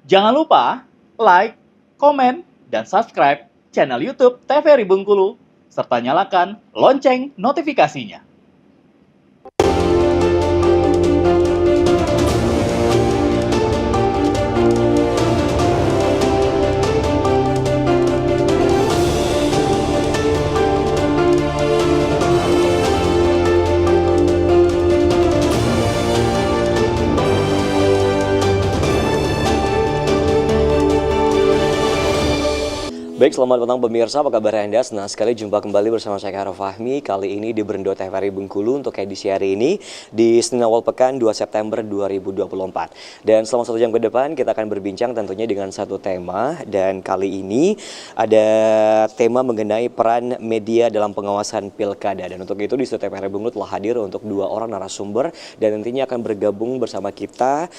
Jangan lupa like, komen, dan subscribe channel YouTube TVRI Bengkulu, serta nyalakan lonceng notifikasinya. Baik, selamat petang pemirsa, apa kabar Anda? Senang sekali jumpa kembali bersama saya Karo Fahmi. Kali ini di Berendo TVRI Bengkulu untuk edisi hari ini di Senin awal pekan 2 September 2024. Dan selama 1 jam ke depan kita akan berbincang tentunya dengan satu tema. Dan kali ini ada tema mengenai peran media dalam pengawasan pilkada. Dan untuk itu di Studio TVRI Bengkulu telah hadir untuk 2 orang narasumber. Dan nantinya akan bergabung bersama kita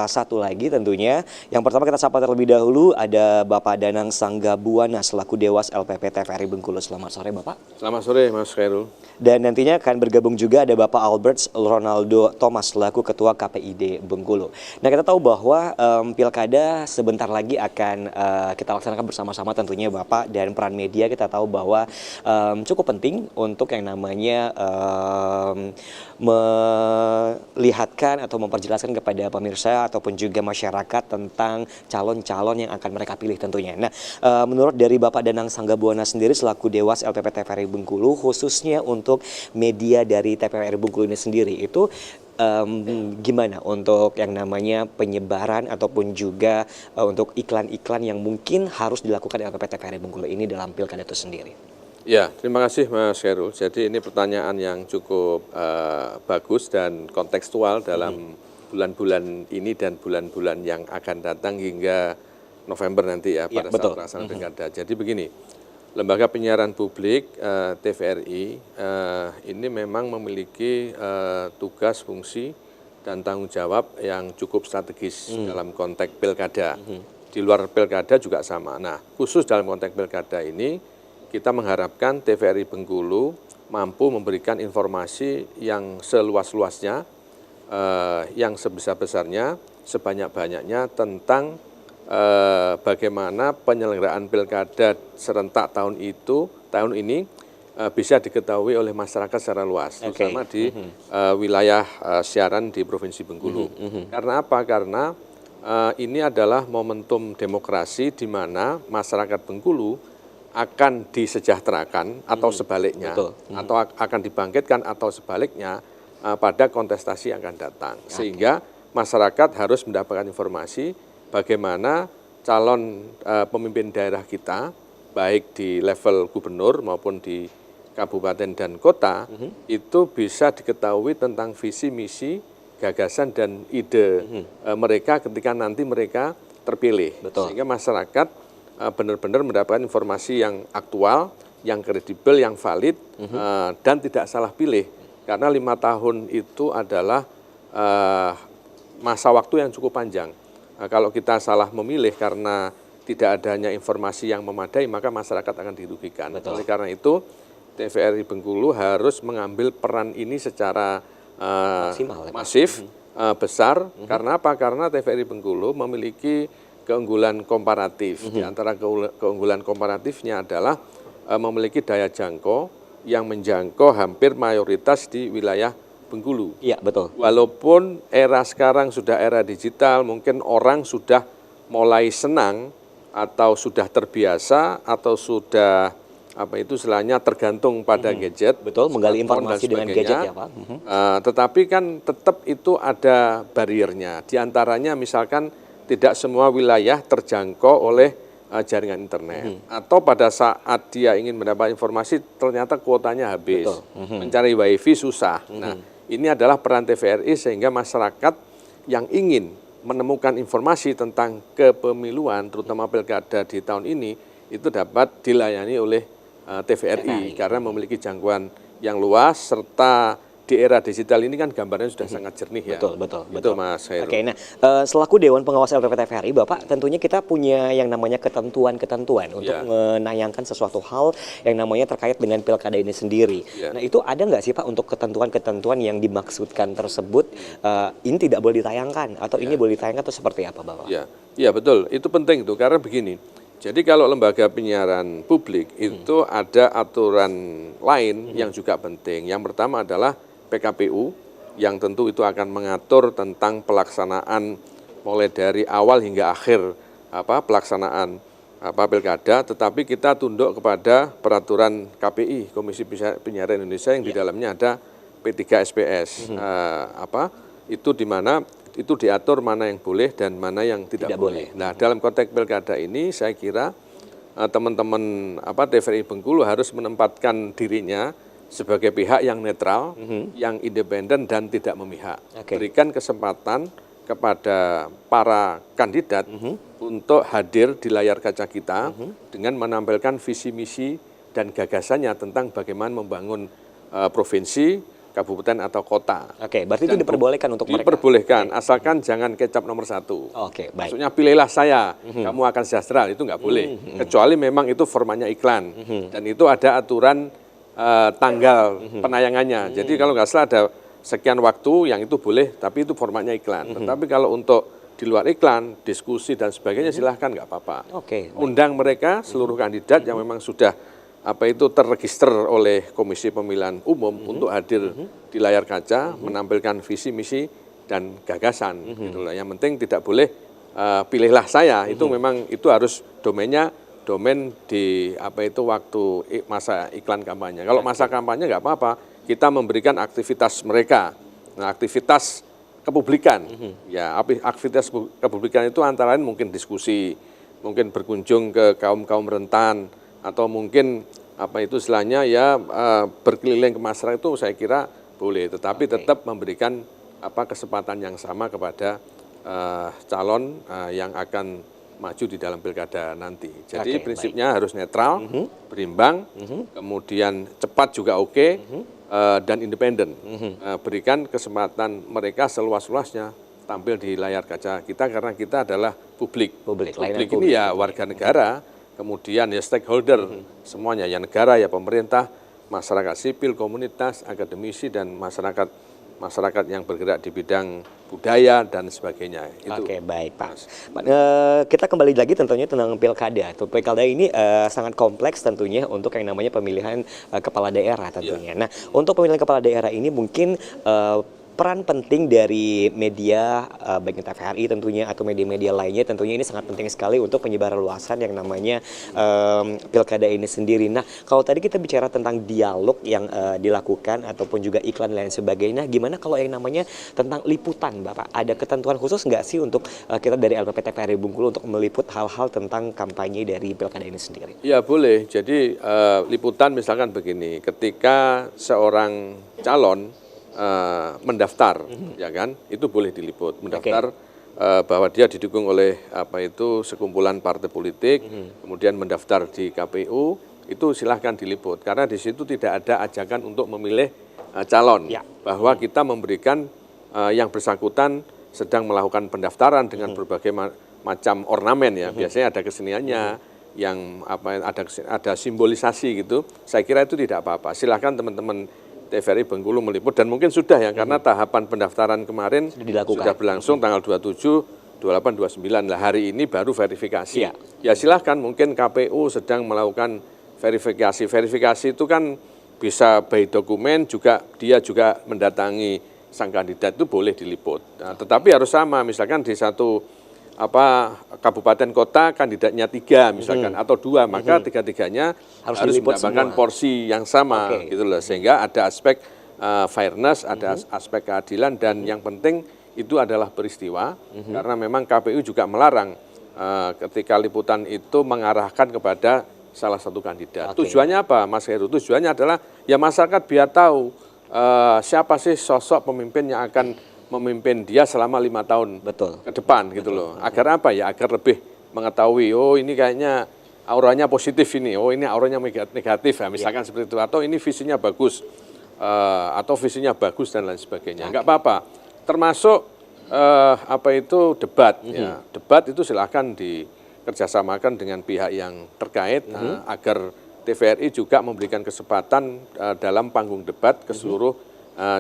satu lagi tentunya. Yang pertama kita sapa terlebih dahulu ada Bapak Danang Sanggabuana selaku Dewas LPP TVRI Bengkulu. Selamat sore Bapak. Selamat sore Mas Khairul. Dan nantinya akan bergabung juga ada Bapak Albert Ronaldo Thomas selaku Ketua KPID Bengkulu. Nah, kita tahu bahwa pilkada sebentar lagi akan kita laksanakan bersama-sama tentunya Bapak, dan peran media kita tahu bahwa cukup penting untuk yang namanya melihatkan atau memperjelaskan kepada pemirsa ataupun juga masyarakat tentang calon-calon yang akan mereka pilih tentunya. Nah, menurut dari Bapak Danang Sanggabuana sendiri selaku Dewas LPP TVRI Bengkulu, khususnya untuk media dari TVRI Bengkulu ini sendiri, itu gimana untuk yang namanya penyebaran ataupun juga untuk iklan-iklan yang mungkin harus dilakukan LPP TVRI Bengkulu ini dalam pilkada itu sendiri? Ya, terima kasih Mas Khairul. Jadi ini pertanyaan yang cukup bagus dan kontekstual dalam bulan-bulan ini dan bulan-bulan yang akan datang hingga November nanti ya pada saat pelaksanaan pilkada. Jadi begini, Lembaga Penyiaran Publik TVRI ini memang memiliki tugas, fungsi, dan tanggung jawab yang cukup strategis dalam konteks pilkada. Di luar pilkada juga sama. Nah, khusus dalam konteks pilkada ini, kita mengharapkan TVRI Bengkulu mampu memberikan informasi yang seluas-luasnya, yang sebesar-besarnya, sebanyak-banyaknya tentang bagaimana penyelenggaraan pilkada serentak tahun ini bisa diketahui oleh masyarakat secara luas, terutama di wilayah siaran di Provinsi Bengkulu. Karena apa? Karena ini adalah momentum demokrasi di mana masyarakat Bengkulu akan disejahterakan atau sebaliknya, atau akan dibangkitkan atau sebaliknya pada kontestasi yang akan datang. Sehingga masyarakat harus mendapatkan informasi bagaimana calon pemimpin daerah kita, baik di level gubernur maupun di kabupaten dan kota, itu bisa diketahui tentang visi, misi, gagasan, dan ide mereka ketika nanti mereka terpilih. Sehingga masyarakat benar-benar mendapatkan informasi yang aktual, yang kredibel, yang valid, dan tidak salah pilih. Karena 5 tahun itu adalah masa waktu yang cukup panjang. Kalau kita salah memilih karena tidak adanya informasi yang memadai, maka masyarakat akan dirugikan. Oleh karena itu, TVRI Bengkulu harus mengambil peran ini secara masif, besar. Karena apa? Karena TVRI Bengkulu memiliki keunggulan komparatif. Di antara keunggulan komparatifnya adalah memiliki daya jangkau yang menjangkau hampir mayoritas di wilayah Bengkulu. Iya, betul. Walaupun era sekarang sudah era digital, mungkin orang sudah mulai senang atau sudah terbiasa atau sudah istilahnya tergantung pada gadget. Betul, menggali informasi dengan gadget ya Pak. Tetapi kan tetap itu ada bariernya. Di antaranya misalkan tidak semua wilayah terjangkau oleh jaringan internet. Atau pada saat dia ingin mendapat informasi ternyata kuotanya habis. Mencari wifi susah. Nah, ini adalah peran TVRI sehingga masyarakat yang ingin menemukan informasi tentang kepemiluan, terutama pilkada di tahun ini, itu dapat dilayani oleh TVRI karena memiliki jangkauan yang luas serta di era digital ini kan gambarnya sudah sangat jernih ya. Betul. Itu Mas Khairul. Oke, nah selaku Dewan Pengawas LPP TVRI, Bapak tentunya kita punya yang namanya ketentuan-ketentuan untuk menayangkan sesuatu hal yang namanya terkait dengan pilkada ini sendiri. Nah itu ada nggak sih Pak untuk ketentuan-ketentuan yang dimaksudkan tersebut ini tidak boleh ditayangkan atau ini boleh ditayangkan atau seperti apa Bapak? Ya, Iya betul, itu penting itu karena begini. Jadi kalau lembaga penyiaran publik itu ada aturan lain yang juga penting. Yang pertama adalah PKPU yang tentu itu akan mengatur tentang pelaksanaan mulai dari awal hingga akhir pelaksanaan pilkada, tetapi kita tunduk kepada peraturan KPI, Komisi Penyiaran Indonesia yang di dalamnya ada P3SPS. Itu di mana itu diatur mana yang boleh dan mana yang tidak boleh. Nah, dalam konteks pilkada ini saya kira teman-teman TVRI Bengkulu harus menempatkan dirinya sebagai pihak yang netral, yang independen dan tidak memihak. Berikan kesempatan kepada para kandidat untuk hadir di layar kaca kita dengan menampilkan visi misi dan gagasannya tentang bagaimana membangun provinsi, kabupaten atau kota. Oke, berarti itu diperbolehkan untuk mereka? Diperbolehkan, asalkan jangan kecap nomor 1. Oke, baik. Maksudnya pilihlah saya, kamu akan sejahtera, itu nggak boleh. Kecuali memang itu formatnya iklan. Dan itu ada aturan tanggal penayangannya. Jadi kalau nggak salah ada sekian waktu yang itu boleh, tapi itu formatnya iklan. Tetapi kalau untuk di luar iklan, diskusi dan sebagainya silahkan nggak apa-apa. Oke. Undang mereka, seluruh kandidat yang memang sudah terregister oleh Komisi Pemilihan Umum untuk hadir di layar kaca, menampilkan visi misi dan gagasan. Gitulah. Yang penting tidak boleh pilihlah saya. Itu memang itu harus domain di waktu masa iklan kampanye. Kalau masa kampanye nggak apa-apa, kita memberikan aktivitas mereka. Nah, aktivitas kepublikan. Ya, aktivitas kepublikan itu antara lain mungkin diskusi, mungkin berkunjung ke kaum rentan, atau mungkin istilahnya ya berkeliling ke masyarakat itu saya kira boleh, tetapi tetap memberikan kesempatan yang sama kepada calon yang akan maju di dalam pilkada nanti. Jadi prinsipnya harus netral, berimbang, kemudian cepat juga dan independen. Berikan kesempatan mereka seluas-luasnya tampil di layar kaca kita karena kita adalah publik. Publik ini ya warga negara. Kemudian ya stakeholder semuanya, ya negara, ya pemerintah, masyarakat sipil, komunitas, akademisi, dan masyarakat yang bergerak di bidang budaya dan sebagainya. Oke, baik Pak. Kita kembali lagi tentunya tentang pilkada. Pilkada ini sangat kompleks tentunya untuk yang namanya pemilihan kepala daerah tentunya. Nah, untuk pemilihan kepala daerah ini mungkin peran penting dari media, baik TVRI tentunya atau media-media lainnya tentunya ini sangat penting sekali untuk penyebaran luasan yang namanya pilkada ini sendiri. Nah, kalau tadi kita bicara tentang dialog yang dilakukan ataupun juga iklan dan lain sebagainya, gimana kalau yang namanya tentang liputan, Bapak? Ada ketentuan khusus nggak sih untuk kita dari LPP TVRI Bengkulu untuk meliput hal-hal tentang kampanye dari pilkada ini sendiri? Ya boleh. Jadi liputan misalkan begini, ketika seorang calon mendaftar, ya kan, itu boleh diliput. Mendaftar bahwa dia didukung oleh sekumpulan partai politik, kemudian mendaftar di KPU, itu silahkan diliput. Karena di situ tidak ada ajakan untuk memilih calon, bahwa kita memberikan yang bersangkutan sedang melakukan pendaftaran dengan berbagai macam ornamen ya. Biasanya ada keseniannya, yang ada simbolisasi gitu. Saya kira itu tidak apa-apa. Silahkan teman-teman TVRI Bengkulu meliput, dan mungkin sudah ya, karena tahapan pendaftaran kemarin sudah berlangsung tanggal 27, 28, 29. Nah, hari ini baru verifikasi. Ya silahkan, mungkin KPU sedang melakukan verifikasi. Verifikasi itu kan bisa by dokumen, dia juga mendatangi sang kandidat, itu boleh diliput. Nah, tetapi harus sama, misalkan di satu kabupaten kota kandidatnya 3 misalkan atau 2, maka tiga-tiganya harus mendapatkan porsi yang sama gitu loh, sehingga ada aspek fairness, ada aspek keadilan, dan yang penting itu adalah peristiwa, karena memang KPU juga melarang ketika liputan itu mengarahkan kepada salah satu kandidat. Tujuannya apa, Mas Heru? Tujuannya adalah ya masyarakat biar tahu siapa sih sosok pemimpin yang akan memimpin dia selama 5 tahun ke depan gitu loh. Agar apa ya? Agar lebih mengetahui, oh ini kayaknya auranya positif ini, oh ini auranya negatif ya, misalkan seperti itu, atau ini visinya bagus, atau visinya bagus dan lain sebagainya. Enggak apa-apa. Termasuk debat ya. Debat itu silahkan dikerjasamakan dengan pihak yang terkait agar TVRI juga memberikan kesempatan dalam panggung debat ke seluruh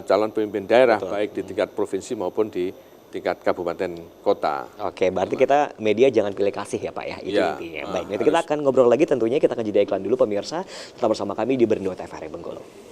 calon pemimpin daerah, baik di tingkat provinsi maupun di tingkat kabupaten kota. Oke, berarti kita media jangan pilih kasih ya Pak ya, itu Ya, intinya. Baik, nanti kita akan ngobrol lagi tentunya, kita akan jeda iklan dulu pemirsa, tetap bersama kami di Berindo TVRI Bengkulu.